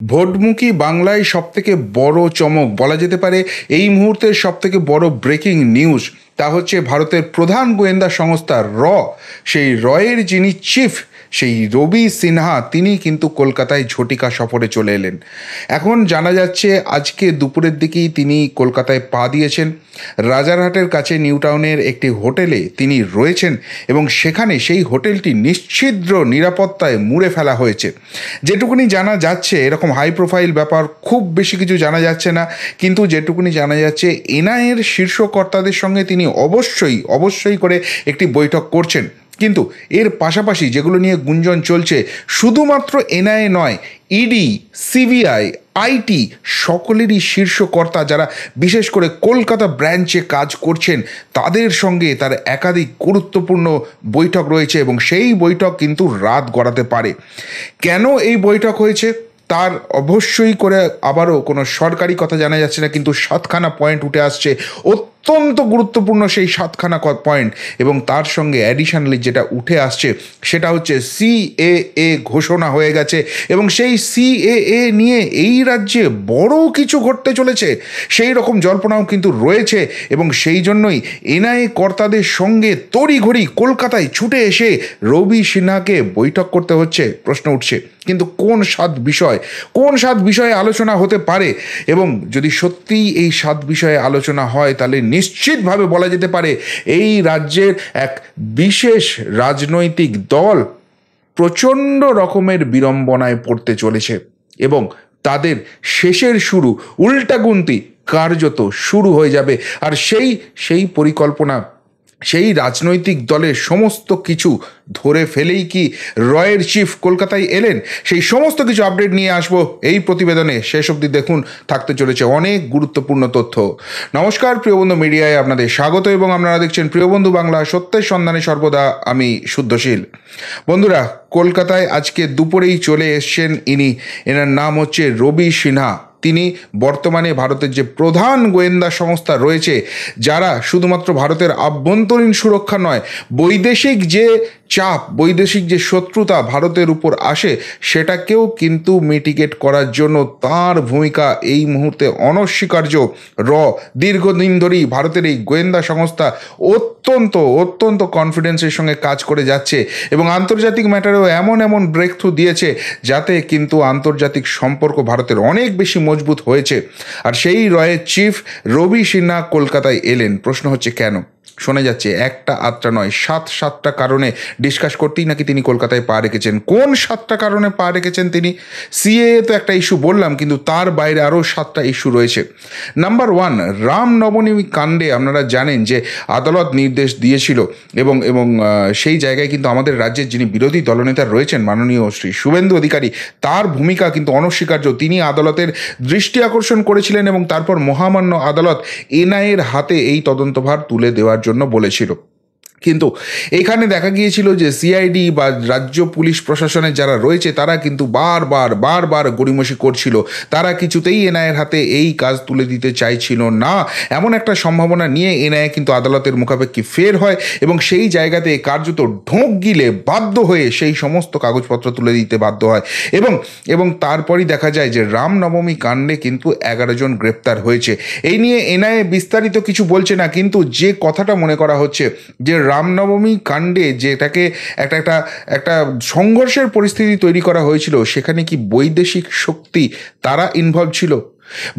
ভোটমুখী বাংলায় সবথেকে বড় চমক বলা যেতে পারে এই মুহূর্তের সবথেকে বড় ব্রেকিং নিউজ, তা হচ্ছে ভারতের প্রধান গোয়েন্দা সংস্থা সেই রয়ের যিনি চিফ, সেই রবি সিনহা, তিনি কিন্তু কলকাতায় ঝটিকা সফরে চলে এলেন। এখন জানা যাচ্ছে আজকে দুপুরের দিকেই তিনি কলকাতায় পা দিয়েছেন। রাজারহাটের কাছে নিউ টাউনের একটি হোটেলে তিনি রয়েছেন এবং সেখানে সেই হোটেলটি নিশ্ছিদ্র নিরাপত্তায় মুড়ে ফেলা হয়েছে। যেটুকুনি জানা যাচ্ছে, এরকম হাই প্রোফাইল ব্যাপার খুব বেশি কিছু জানা যাচ্ছে না, কিন্তু যেটুকুনি জানা যাচ্ছে এনআইএর শীর্ষ কর্তাদের সঙ্গে তিনি অবশ্যই করে একটি বৈঠক করছেন। কিন্তু এর পাশাপাশি যেগুলো নিয়ে গুঞ্জন চলছে, শুধুমাত্র এনআইএ নয়, ইডি, সিবিআই, আইটি সকলেরই শীর্ষ কর্তা যারা বিশেষ করে কলকাতা ব্রাঞ্চে কাজ করছেন, তাদের সঙ্গে তার একাধিক গুরুত্বপূর্ণ বৈঠক রয়েছে এবং সেই বৈঠক কিন্তু রাত গড়াতে পারে। কেন এই বৈঠক হয়েছে তার অবশ্যই করে আবারও কোনো সরকারি কথা জানা যাচ্ছে না, কিন্তু 7খানা পয়েন্ট উঠে আসছে, অত্যন্ত গুরুত্বপূর্ণ সেই 7খানা পয়েন্ট। এবং তার সঙ্গে অ্যাডিশনালি যেটা উঠে আসছে সেটা হচ্ছে সিএএ ঘোষণা হয়ে গেছে এবং সেই সিএএ নিয়ে এই রাজ্যে বড় কিছু ঘটতে চলেছে, সেই রকম জল্পনাও কিন্তু রয়েছে। এবং সেই জন্যই এনআইএ কর্তাদের সঙ্গে তড়িঘড়ি কলকাতায় ছুটে এসে রবি সিনহাকে বৈঠক করতে হচ্ছে। প্রশ্ন উঠছে, কিন্তু কোন 7 বিষয়ে আলোচনা হতে পারে? এবং যদি সত্যিই এই 7 বিষয়ে আলোচনা হয়, তাহলে নিশ্চিতভাবে বলা যেতে পারে এই রাজ্যের এক বিশেষ রাজনৈতিক দল প্রচণ্ড রকমের বিড়ম্বনায় পড়তে চলেছে এবং তাদের শেষের শুরু, উল্টাগুন্তি কার্যত শুরু হয়ে যাবে। আর সেই পরিকল্পনা, সেই রাজনৈতিক দলের সমস্ত কিছু ধরে ফেলেই কি রয়ের চিফ কলকাতায় এলেন? সেই সমস্ত কিছু আপডেট নিয়ে আসবো এই প্রতিবেদনে। শেষ অবধি দেখুন, থাকতে চলেছে অনেক গুরুত্বপূর্ণ তথ্য। নমস্কার প্রিয়বন্ধু মিডিয়ায় আপনাদের স্বাগত এবং আপনারা দেখছেন প্রিয়বন্ধু বাংলা, সত্যের সন্ধানে সর্বদা আমি শুদ্ধশীল। বন্ধুরা, কলকাতায় আজকে দুপুরেই চলে এসছেন এনার নাম হচ্ছে রবি সিনহা। তিনি বর্তমানে ভারতের যে প্রধান গোয়েন্দা সংস্থা রয়েছে, যারা শুধুমাত্র ভারতের আভ্যন্তরীণ সুরক্ষা নয়, বৈদেশিক যে চাপ, বৈদেশিক যে শত্রুতা ভারতের উপর আসে, সেটাকেও কিন্তু মিটিগেট করার জন্য তার ভূমিকা এই মুহূর্তে অনস্বীকার্য। দীর্ঘদিন ধরেই ভারতের এই গোয়েন্দা সংস্থা অত্যন্ত কনফিডেন্সের সঙ্গে কাজ করে যাচ্ছে এবং আন্তর্জাতিক ম্যাটারেও এমন ব্রেক থ্রু দিয়েছে যাতে কিন্তু আন্তর্জাতিক সম্পর্ক ভারতের অনেক বেশি মজবুত হয়েছে। আর সেই রয়ের চিফ রবি সিনহা কলকাতায় এলেন। প্রশ্ন হচ্ছে কেন? শোনা যাচ্ছে একটা আটটা নয়, 7টা কারণে ডিসকাস করতেই নাকি তিনি কলকাতায় পা রেখেছেন। কোন 7টা কারণে পা রেখেছেন তিনি? সিএএ তো একটা ইস্যু বললাম, কিন্তু তার বাইরে আরও 7টা ইস্যু রয়েছে। নাম্বার 1, রামনবমী কাণ্ডে আপনারা জানেন যে আদালত নির্দেশ দিয়েছিল এবং সেই জায়গায় কিন্তু আমাদের রাজ্যের যিনি বিরোধী দলনেতা রয়েছেন মাননীয় শ্রী শুভেন্দু অধিকারী, তার ভূমিকা কিন্তু অনস্বীকার্য। তিনি আদালতের দৃষ্টি আকর্ষণ করেছিলেন এবং তারপর মহামান্য আদালত এনআইএর হাতে এই তদন্তভার তুলে দেওয়ার জন্য বলেছিল। কিন্তু এখানে দেখা গিয়েছিল যে সিআইডি বা রাজ্য পুলিশ প্রশাসনের যারা রয়েছে, তারা কিন্তু বারবার গড়িমসি করছিল। তারা কিছুতেই এনআইএর হাতে এই কাজ তুলে দিতে চাইছিল না। এমন একটা সম্ভাবনা নিয়ে এনআইএ কিন্তু আদালতের মুখাপেক্ষি ফের হয় এবং সেই জায়গাতে কার্যত ঢোক গিলে বাধ্য হয়ে সেই সমস্ত কাগজপত্র তুলে দিতে বাধ্য হয় এবং তারপরই দেখা যায় যে রামনবমী কাণ্ডে কিন্তু 11 জন গ্রেপ্তার হয়েছে। এই নিয়ে এনআইএ বিস্তারিত কিছু বলছে না, কিন্তু যে কথাটা মনে করা হচ্ছে যে রামনবমী কাণ্ডে যেটাকে একটা সংঘর্ষের পরিস্থিতি তৈরি করা হয়েছিল, সেখানে কি বৈদেশিক শক্তি তারা ইনভলভ ছিল?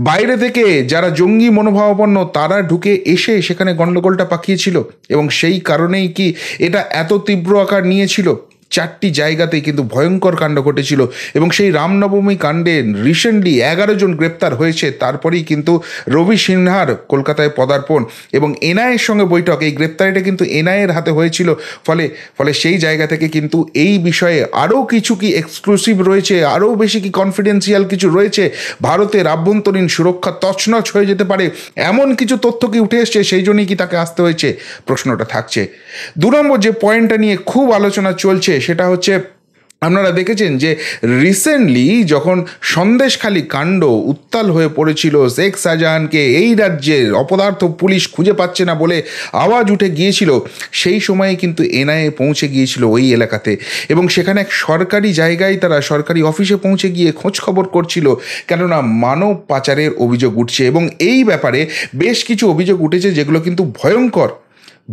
বাইরে থেকে যারা জঙ্গি মনোভাবাপন্ন তারা ঢুকে এসে সেখানে গণ্ডগোলটা পাকিয়েছিল এবং সেই কারণেই কি এটা এত তীব্র আকার নিয়েছিল? 4টি জায়গাতেই কিন্তু ভয়ঙ্কর কাণ্ড ঘটেছিল এবং সেই রামনবমী কাণ্ডে রিসেন্টলি 11 জন গ্রেপ্তার হয়েছে। তারপরেই কিন্তু রবি সিনহার কলকাতায় পদার্পণ এবং এনআইএর সঙ্গে বৈঠক। এই গ্রেপ্তারিটা কিন্তু এনআইএর হাতে হয়েছিল, ফলে সেই জায়গা থেকে কিন্তু এই বিষয়ে আরও কিছু কি এক্সক্লুসিভ রয়েছে, আরও বেশি কি কনফিডেন্সিয়াল কিছু রয়েছে, ভারতের আভ্যন্তরীণ সুরক্ষা তছনছ হয়ে যেতে পারে, এমন কিছু তথ্য কি উঠে এসছে, সেই জন্যই কি তাকে আসতে হয়েছে? প্রশ্নটা থাকছে। 2 নম্বর যে পয়েন্টটা নিয়ে খুব আলোচনা চলছে সেটা হচ্ছে আপনারা দেখেছেন যে রিসেন্টলি যখন সন্দেশখালী কাণ্ড উত্তাল হয়ে পড়েছিল, শেখ শাহজাহানকে এই রাজ্যের অপদার্থ পুলিশ খুঁজে পাচ্ছে না বলে আওয়াজ উঠে গিয়েছিল, সেই সময়ে কিন্তু এনআইএ পৌঁছে গিয়েছিল ওই এলাকাতে এবং সেখানে এক সরকারি জায়গায় তারা সরকারি অফিসে পৌঁছে গিয়ে খোঁজ খবর করছিল, কেননা মানব পাচারের অভিযোগ উঠছে এবং এই ব্যাপারে বেশ কিছু অভিযোগ উঠেছে যেগুলো কিন্তু ভয়ঙ্কর।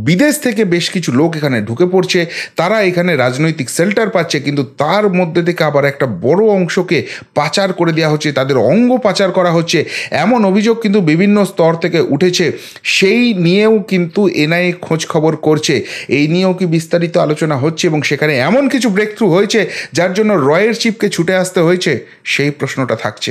বিদেশ থেকে বেশ কিছু লোক এখানে ঢুকে পড়ছে, তারা এখানে রাজনৈতিক শেল্টার পাচ্ছে, কিন্তু তার মধ্যে থেকে আবার একটা বড় অংশকে পাচার করে দেওয়া হচ্ছে, তাদের অঙ্গ পাচার করা হচ্ছে, এমন অভিযোগ কিন্তু বিভিন্ন স্তর থেকে উঠেছে। সেই নিয়েও কিন্তু এনআইএ খোঁজ খবর করছে, এই নিয়েও কি বিস্তারিত আলোচনা হচ্ছে এবং সেখানে এমন কিছু ব্রেক থ্রু হয়েছে যার জন্য রয়ের চিফকে ছুটে আসতে হয়েছে, সেই প্রশ্নটা থাকছে।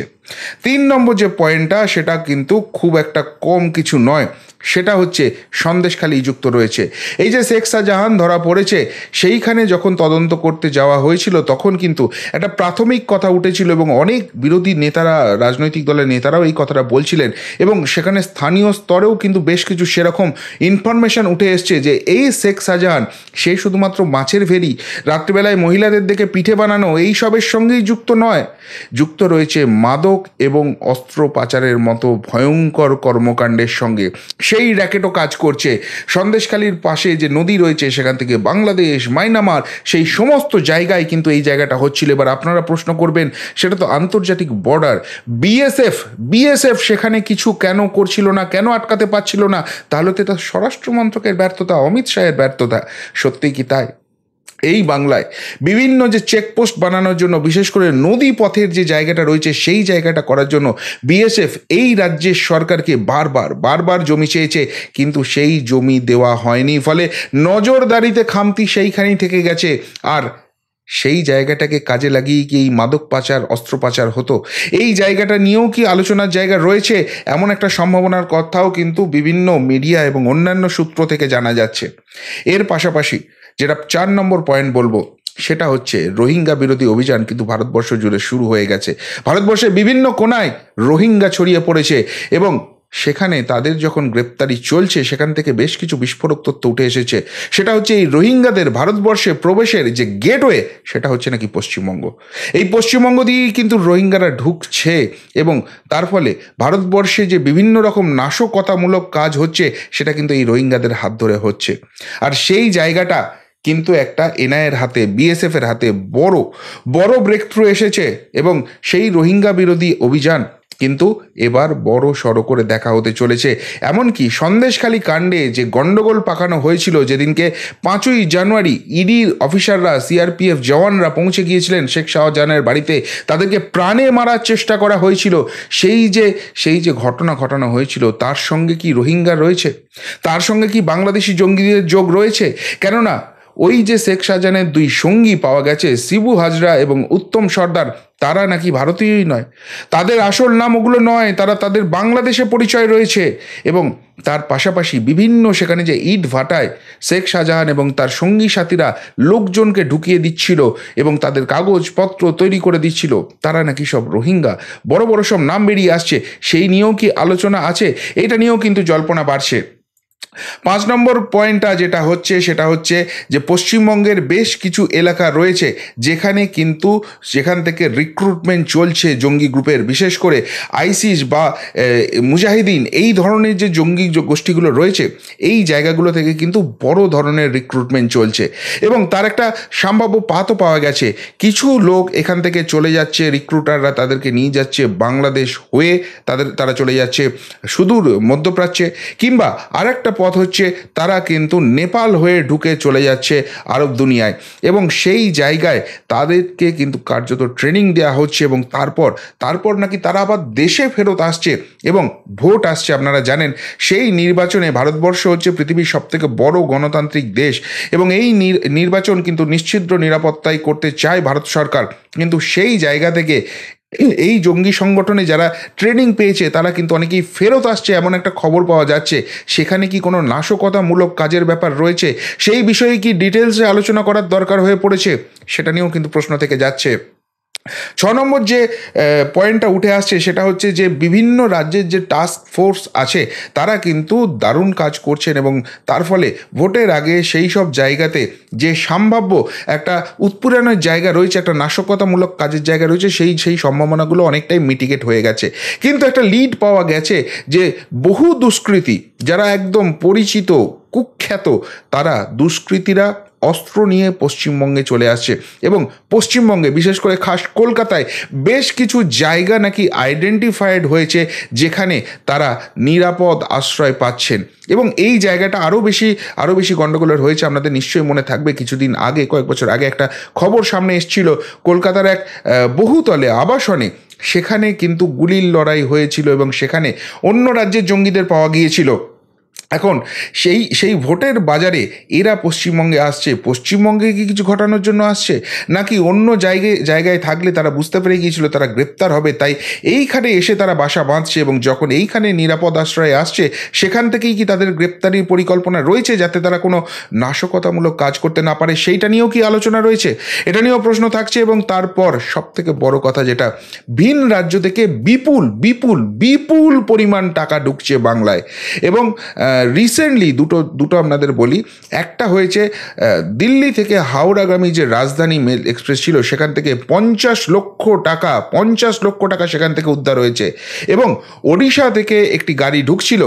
3 নম্বর যে পয়েন্টটা, সেটা কিন্তু খুব একটা কম কিছু নয়, সেটা হচ্ছে সন্দেশখালী যুক্ত রয়েছে। এই যে শেখ শাহজাহান ধরা পড়েছে, সেইখানে যখন তদন্ত করতে যাওয়া হয়েছিল তখন কিন্তু একটা প্রাথমিক কথা উঠেছিল এবং অনেক বিরোধী নেতারা, রাজনৈতিক দলের নেতারাও এই কথাটা বলছিলেন এবং সেখানে স্থানীয় স্তরেও কিন্তু বেশ কিছু সেরকম ইনফরমেশন উঠে এসছে যে এই শেখ শাহজাহান সে শুধুমাত্র মাছের ভেরি, রাত্রিবেলায় মহিলাদের দেখে পিঠে বানানো এই সবের সঙ্গেই যুক্ত নয়, যুক্ত রয়েছে মাদক এবং অস্ত্র পাচারের মতো ভয়ঙ্কর কর্মকাণ্ডের সঙ্গে। সেই র্যাকেটও কাজ করছে। সন্দেশখালীর পাশে যে নদী রয়েছে সেখান থেকে বাংলাদেশ, মায়ানমার, সেই সমস্ত জায়গায় কিন্তু এই জায়গাটা হচ্ছিল। এবার আপনারা প্রশ্ন করবেন, সেটা তো আন্তর্জাতিক বর্ডার, বিএসএফ সেখানে কিছু কেন করছিল না, কেন আটকাতে পারছিল না? তাহলে তো এটা স্বরাষ্ট্র মন্ত্রকের ব্যর্থতা, অমিত শাহের ব্যর্থতা। সত্যিই কি তাই? এই বাংলায় বিভিন্ন যে চেকপোস্ট বানানোর জন্য, বিশেষ করে নদী পথের যে জায়গাটা রয়েছে সেই জায়গাটা করার জন্য বিএসএফ এই রাজ্যের সরকারকে বারবার জমি চেয়েছে, কিন্তু সেই জমি দেওয়া হয়নি, ফলে নজরদারিতে খামতি সেইখানেই থেকে গেছে। আর সেই জায়গাটাকে কাজে লাগিয়ে কি এই মাদক পাচার, অস্ত্র পাচার হতো? এই জায়গাটা নিয়েও কি আলোচনার জায়গা রয়েছে? এমন একটা সম্ভাবনার কথাও কিন্তু বিভিন্ন মিডিয়া এবং অন্যান্য সূত্র থেকে জানা যাচ্ছে। এর পাশাপাশি যেটা 4 নম্বর পয়েন্ট বলবো, সেটা হচ্ছে রোহিঙ্গা বিরোধী অভিযান কিন্তু ভারতবর্ষ জুড়ে শুরু হয়ে গেছে। ভারতবর্ষের বিভিন্ন কোনায় রোহিঙ্গা ছড়িয়ে পড়েছে এবং সেখানে তাদের যখন গ্রেপ্তারি চলছে, সেখান থেকে বেশ কিছু বিস্ফোরক তথ্য উঠে এসেছে। সেটা হচ্ছে এই রোহিঙ্গাদের ভারতবর্ষে প্রবেশের যে গেটওয়ে, সেটা হচ্ছে নাকি পশ্চিমবঙ্গ। এই পশ্চিমবঙ্গ দিয়েই কিন্তু রোহিঙ্গারা ঢুকছে এবং তার ফলে ভারতবর্ষে যে বিভিন্ন রকম নাশকতামূলক কাজ হচ্ছে, সেটা কিন্তু এই রোহিঙ্গাদের হাত ধরে হচ্ছে। আর সেই জায়গাটা কিন্তু একটা এনআইএর হাতে, বিএসএফের হাতে বড় ব্রেক থ্রু এসেছে এবং সেই রোহিঙ্গা বিরোধী অভিযান কিন্তু এবার বড় সড়ো করে দেখা হতে চলেছে। এমনকি সন্দেশখালী কাণ্ডে যে গণ্ডগোল পাকানো হয়েছিল, যেদিনকে 5ই জানুয়ারি ইডির অফিসাররা, সিআরপিএফ জওয়ানরা পৌঁছে গিয়েছিলেন শেখ শাহজাহানের বাড়িতে, তাদেরকে প্রাণে মারার চেষ্টা করা হয়েছিল, সেই যে ঘটনা ঘটানো হয়েছিল, তার সঙ্গে কি রোহিঙ্গা রয়েছে? তার সঙ্গে কি বাংলাদেশি জঙ্গিদের যোগ রয়েছে? কেননা ওই যে শেখ শাহজাহানের 2 সঙ্গী পাওয়া গেছে, শিবু হাজরা এবং উত্তম সর্দার, তারা নাকি ভারতীয়ই নয়, তাদের আসল নাম ওগুলো নয়, তাদের বাংলাদেশে পরিচয় রয়েছে। এবং তার পাশাপাশি বিভিন্ন সেখানে যে ইট ভাটায় শেখ শাহজাহান এবং তার সঙ্গী সাথীরা লোকজনকে ঢুকিয়ে দিচ্ছিল এবং তাদের কাগজপত্র তৈরি করে দিচ্ছিল, তারা নাকি সব রোহিঙ্গা। বড় বড় সব নাম বেরিয়ে আসছে, সেই নিয়েও কি আলোচনা আছে? এটা নিয়েও কিন্তু জল্পনা বাড়ছে। 5 নম্বর পয়েন্টটা যেটা হচ্ছে, সেটা হচ্ছে যে পশ্চিমবঙ্গের বেশ কিছু এলাকা রয়েছে যেখান থেকে রিক্রুটমেন্ট চলছে জঙ্গি গ্রুপের, বিশেষ করে আইসিস বা মুজাহিদিন, এই ধরনের যে জঙ্গি গোষ্ঠীগুলো রয়েছে, এই জায়গাগুলো থেকে কিন্তু বড় ধরনের রিক্রুটমেন্ট চলছে এবং তার একটা সম্ভাব্য পাতও পাওয়া গেছে। কিছু লোক এখান থেকে চলে যাচ্ছে, রিক্রুটাররা তাদেরকে নিয়ে যাচ্ছে বাংলাদেশ হয়ে, তারা চলে যাচ্ছে সুদূর মধ্যপ্রাচ্যে, কিংবা আরেকটা পথ হচ্ছে তারা কিন্তু নেপাল হয়ে ঢুকে চলে যাচ্ছে আরব দুনিয়ায় এবং সেই জায়গায় তাদেরকে কিন্তু কার্যত ট্রেনিং দেওয়া হচ্ছে এবং তারপর নাকি তারা আবার দেশে ফেরত আসছে এবং ভোট আসছে। আপনারা জানেন সেই নির্বাচনে ভারতবর্ষ হচ্ছে পৃথিবীর সবথেকে বড় গণতান্ত্রিক দেশ এবং এই নির্বাচন কিন্তু নিশ্ছিদ্র নিরাপত্তায় করতে চায় ভারত সরকার, কিন্তু সেই জায়গা থেকে এই জঙ্গি সংগঠনে যারা ট্রেনিং পেয়েছে তারা কিন্তু অনেকেই ফেরত আসছে, এমন একটা খবর পাওয়া যাচ্ছে। সেখানে কি কোনো নাশকতামূলক কাজের ব্যাপার রয়েছে? সেই বিষয়ে কি ডিটেলসে আলোচনা করার দরকার হয়ে পড়েছে? সেটা নিয়েও কিন্তু প্রশ্ন থেকে যাচ্ছে। নম্বর যে পয়েন্টটা উঠে আসছে সেটা হচ্ছে যে বিভিন্ন রাজ্যের যে টাস্ক ফোর্স আছে তারা কিন্তু দারুণ কাজ করছেন এবং তার ফলে ভোটের আগে সেই সব জায়গাতে যে সম্ভাব্য একটা উৎপীড়নের জায়গা রয়েছে, একটা নাশকতামূলক কাজের জায়গা রয়েছে, সেই সম্ভাবনাগুলো অনেকটাই মিটিগেট হয়ে গেছে। কিন্তু একটা লিড পাওয়া গেছে যে বহু দুষ্কৃতী যারা একদম পরিচিত কুখ্যাত, তারা দুষ্কৃতীরা অস্ত্র নিয়ে পশ্চিমবঙ্গে চলে আসছে এবং পশ্চিমবঙ্গে বিশেষ করে খাস কলকাতায় বেশ কিছু জায়গা নাকি আইডেন্টিফাইড হয়েছে যেখানে তারা নিরাপদ আশ্রয় পাচ্ছেন এবং এই জায়গাটা আরও বেশি গণ্ডগোলের হয়েছে। আপনাদের নিশ্চয়ই মনে থাকবে কিছুদিন আগে, কয়েক বছর আগে একটা খবর সামনে এসেছিল কলকাতার এক বহুতলে আবাসনে, সেখানে কিন্তু গুলির লড়াই হয়েছিল এবং সেখানে অন্য রাজ্যের জঙ্গিদের পাওয়া গিয়েছিল। এখন সেই ভোটের বাজারে এরা পশ্চিমবঙ্গে আসছে, পশ্চিমবঙ্গে কি কিছু ঘটানোর জন্য আসছে, নাকি অন্য জায়গায় থাকলে তারা বুঝতে পেরে গিয়েছিল তারা গ্রেপ্তার হবে, তাই এইখানে এসে তারা বাসা বাঁধছে এবং যখন এইখানে নিরাপদ আশ্রয়ে আসছে সেখান থেকেই কি তাদের গ্রেপ্তারির পরিকল্পনা রয়েছে যাতে তারা কোনো নাশকতামূলক কাজ করতে না পারে, সেইটা নিয়েও কি আলোচনা রয়েছে? এটা নিয়েও প্রশ্ন থাকছে। এবং তারপর সবথেকে বড় কথা যেটা, ভিন রাজ্য থেকে বিপুল বিপুল বিপুল পরিমাণ টাকা ঢুকছে বাংলায়। এবং রিসেন্টলি দুটো আপনাদের বলি, একটা হয়েছে দিল্লি থেকে হাওড়াগামী যে রাজধানী মেল এক্সপ্রেস ছিল সেখান থেকে 50 লক্ষ টাকা সেখান থেকে উদ্ধার হয়েছে। এবং ওড়িশা থেকে একটি গাড়ি ঢুকছিল,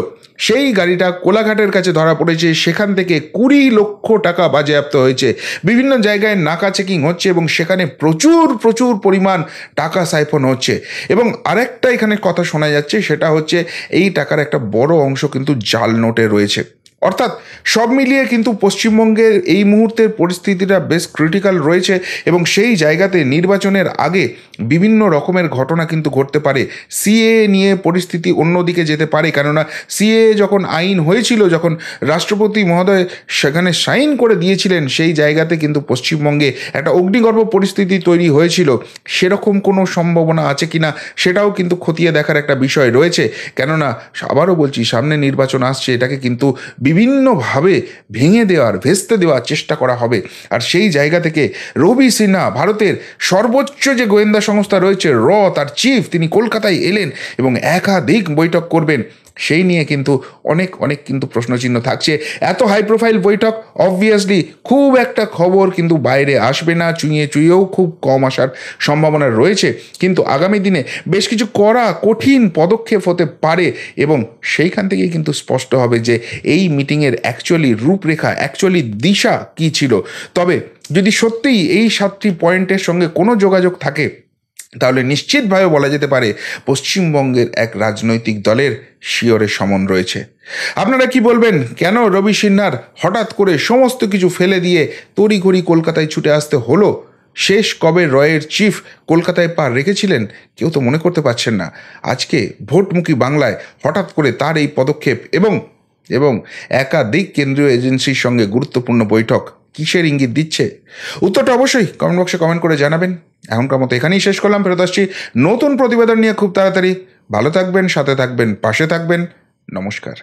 সেই গাড়িটা কোলাঘাটের কাছে ধরা পড়েছে, সেখান থেকে 20 লক্ষ টাকা বাজেয়াপ্ত হয়েছে। বিভিন্ন জায়গায় নাকা চেকিং হচ্ছে এবং সেখানে প্রচুর প্রচুর পরিমাণ টাকা সাইফন হচ্ছে। এবং আরেকটা এখানে কথা শোনা যাচ্ছে, সেটা হচ্ছে এই টাকার একটা বড় অংশ কিন্তু জাল নোটে রয়েছে। অর্থাৎ সব মিলিয়ে কিন্তু পশ্চিমবঙ্গের এই মুহূর্তের পরিস্থিতিটা বেশ ক্রিটিক্যাল রয়েছে এবং সেই জায়গাতে নির্বাচনের আগে বিভিন্ন রকমের ঘটনা কিন্তু ঘটতে পারে। সিএ নিয়ে পরিস্থিতি অন্যদিকে যেতে পারে, কেননা সিএ যখন আইন হয়েছিল, যখন রাষ্ট্রপতি মহোদয় সেখানে সাইন করে দিয়েছিলেন, সেই জায়গাতে কিন্তু পশ্চিমবঙ্গে একটা অগ্নিগর্ভ পরিস্থিতি তৈরি হয়েছিল। সেরকম কোনো সম্ভাবনা আছে কি না সেটাও কিন্তু খতিয়ে দেখার একটা বিষয় রয়েছে, কেননা আবারও বলছি সামনে নির্বাচন আসছে, এটাকে কিন্তু বিভিন্নভাবে ভেস্তে দেওয়ার চেষ্টা করা হবে। আর সেই জায়গা থেকে রবি সিনহা, ভারতের সর্বোচ্চ যে গোয়েন্দা সংস্থা রয়েছে তার চিফ, তিনি কলকাতায় এলেন এবং একাধিক বৈঠক করবেন, সেই নিয়ে কিন্তু অনেক কিন্তু প্রশ্নচিহ্ন থাকছে। এত হাই প্রোফাইল বৈঠক অবভিয়াসলি খুব একটা খবর কিন্তু বাইরে আসবে না, চুইয়েও খুব কম আসার সম্ভাবনা রয়েছে। কিন্তু আগামী দিনে বেশ কিছু কঠিন পদক্ষেপ হতে পারে এবং সেইখান থেকেই কিন্তু স্পষ্ট হবে যে এই মিটিংয়ের অ্যাকচুয়ালি রূপরেখা, অ্যাকচুয়ালি দিশা কী ছিল। তবে যদি সত্যিই এই 7টি পয়েন্টের সঙ্গে কোনো যোগাযোগ থাকে তাহলে নিশ্চিতভাবে বলা যেতে পারে পশ্চিমবঙ্গের এক রাজনৈতিক দলের শিয়রে সমন রয়েছে। আপনারা কি বলবেন? কেন রবি সিনহার হঠাৎ করে সমস্ত কিছু ফেলে দিয়ে তড়িঘড়ি কলকাতায় ছুটে আসতে হলো? শেষ কবে রয়ের চিফ কলকাতায় পা রেখেছিলেন কেউ তো মনে করতে পারছেন না। আজকে ভোটমুখী বাংলায় হঠাৎ করে তার এই পদক্ষেপ এবং একাধিক কেন্দ্রীয় এজেন্সির সঙ্গে গুরুত্বপূর্ণ বৈঠক কিসের ইঙ্গিত দিচ্ছে? উত্তরটা অবশ্যই কমেন্ট বক্সে কমেন্ট করে জানাবেন। এখনকার মতো এখানেই শেষ করলাম, ফেরত আসছি নতুন প্রতিবেদন নিয়ে খুব তাড়াতাড়ি। ভালো থাকবেন, সাথে থাকবেন, পাশে থাকবেন। নমস্কার।